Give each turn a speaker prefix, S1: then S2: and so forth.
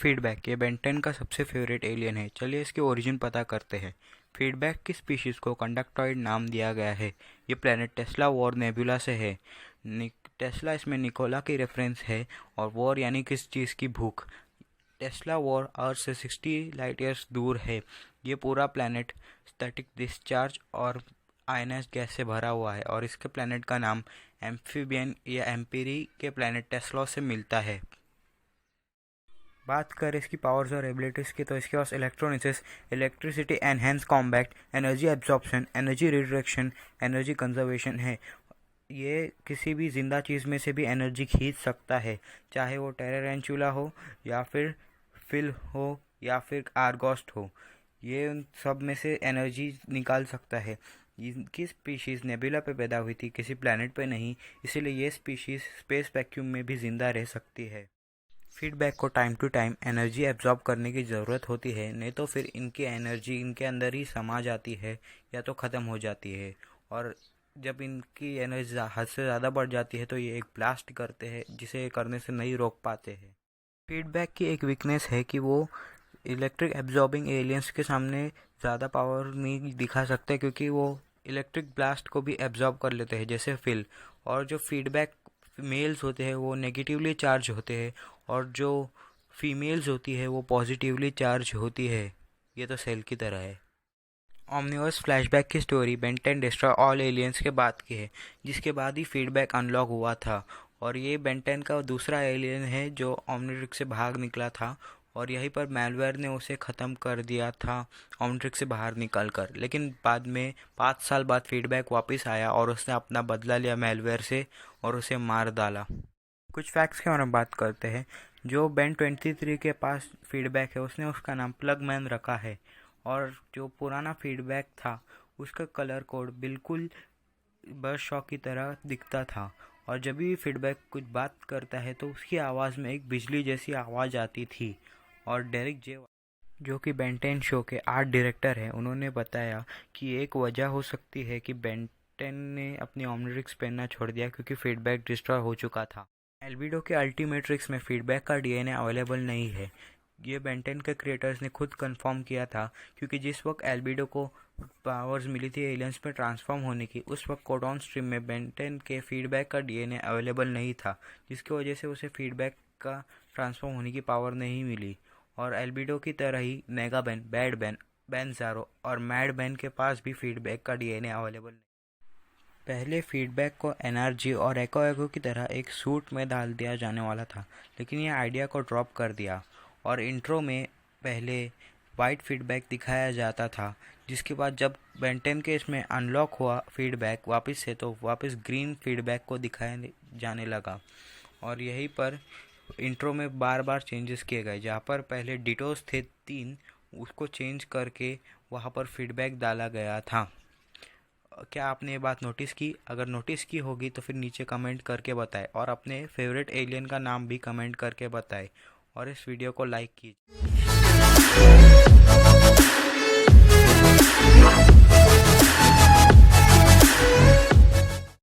S1: Feedback ये Ben 10 का सबसे फेवरेट एलियन है। चलिए इसके ओरिजिन पता करते हैं। फीडबैक की स्पीशीज को कंडक्टॉइड नाम दिया गया है। ये प्लैनेट टेस्ला वॉर नेबुला से है। टेस्ला इसमें निकोला की रेफरेंस है और वॉर यानी किस चीज़ की भूख। टेस्ला वॉर अर्थ से 60 लाइट ईयर्स दूर है। ये पूरा प्लैनेट स्टैटिक डिस्चार्ज और आयनस गैस से भरा हुआ है और इसके प्लैनेट का नाम एम्फीबियन या एम्पीरी के प्लैनेट टेस्ला से मिलता है। बात करें इसकी पावर्स और एबिलिटीज़ की तो इसके पास इलेक्ट्रोनिसिस, electricity enhance combat, energy absorption, energy reduction, energy conservation है। ये किसी भी जिंदा चीज़ में से भी एनर्जी खींच सकता है, चाहे वो टेरेरेंचुला हो या फिर फिल हो या फिर आर्गोस्ट हो। ये उन सब में से एनर्जी निकाल सकता है। इनकी स्पीशीज़ नेबुला पे पैदा हुई थी, किसी प्लैनेट पे नहीं, इसीलिए ये स्पीशीज़ स्पेस वैक्यूम में भी ज़िंदा रह सकती है। फीडबैक को time to time energy absorb करने की ज़रूरत होती है, नहीं तो फिर इनकी एनर्जी इनके अंदर ही समा जाती है या तो ख़त्म हो जाती है। और जब इनकी एनर्जी हद से ज़्यादा बढ़ जाती है तो ये एक ब्लास्ट करते हैं, जिसे करने से नहीं रोक पाते हैं। फीडबैक की एक वीकनेस है कि वो इलेक्ट्रिक एब्जॉर्बिंग एलियंस के सामने ज़्यादा पावर नहीं दिखा सकते, क्योंकि वो इलेक्ट्रिक ब्लास्ट को भी एब्जॉर्ब कर लेते हैं जैसे फिल। और जो फीडबैक मेल्स होते हैं वो नेगेटिवली चार्ज होते हैं और जो फीमेल्स होती है वो पॉजिटिवली चार्ज होती है। ये तो सेल की तरह है। ओमनिवर्स फ्लैशबैक की story Ben 10 destroy all aliens के बाद की है, जिसके बाद ही फीडबैक अनलॉक हुआ था। और ये बेन 10 का दूसरा एलियन है जो ओमनिट्रिक्स से भाग निकला था और यहीं पर मैलवेयर ने उसे ख़त्म कर दिया था ओमनिट्रिक्स से बाहर निकल कर। लेकिन बाद में 5 साल बाद फीडबैक वापस आया और उसने अपना बदला लिया मैलवेयर से और उसे मार डाला। कुछ फैक्ट्स के बारे में बात करते हैं। जो बेन 23 के पास फीडबैक है उसने उसका नाम प्लग मैन रखा है। और जो पुराना फीडबैक था उसका कलर कोड बिल्कुल बर्ड शॉक की तरह दिखता था और जब भी फीडबैक कुछ बात करता है तो उसकी आवाज़ में एक बिजली जैसी आवाज़ आती थी। और डेरिक जे, जो कि बेन 10 शो के आर्ट डायरेक्टर हैं, उन्होंने बताया कि एक वजह हो सकती है कि बेन 10 ने अपनी ओमनिट्रिक्स पहनना छोड़ दिया क्योंकि फीडबैक डिस्ट्रॉय हो चुका था। एल्बिडो के अल्टीमेट्रिक्स में फीडबैक का डीएनए अवेलेबल नहीं है। ये बेन 10 के क्रिएटर्स ने खुद कंफर्म किया था, क्योंकि जिस वक्त एल्बिडो को पावर्स मिली थी एलियंस में ट्रांसफॉर्म होने की, उस वक्त कोडॉन स्ट्रीम में बेन 10 के फीडबैक का डीएनए अवेलेबल नहीं था, जिसकी वजह से उसे फीडबैक का ट्रांसफॉर्म होने की पावर नहीं मिली। और एल्बिडो की तरह ही मेगा बेन, बैड बेन, बेनजारो और मैड बेन के पास भी फीडबैक का डीएनए अवेलेबल नहीं। पहले फीडबैक को एनआरजी और एको की तरह एक सूट में डाल दिया जाने वाला था, लेकिन यह आइडिया को ड्रॉप कर दिया और इंट्रो में पहले वाइट फीडबैक दिखाया जाता था, जिसके बाद जब बेन 10 के इसमें अनलॉक हुआ फीडबैक वापस से, तो वापस ग्रीन फीडबैक को दिखाया जाने लगा। और यहीं पर इंट्रो में बार बार चेंजेस किए गए, जहाँ पर पहले डिटोस थे 3, उसको चेंज करके वहाँ पर फीडबैक डाला गया था। क्या आपने ये बात नोटिस की? अगर नोटिस की होगी तो फिर नीचे कमेंट करके बताएं और अपने फेवरेट एलियन का नाम भी कमेंट करके बताएं और इस वीडियो को लाइक कीजिए।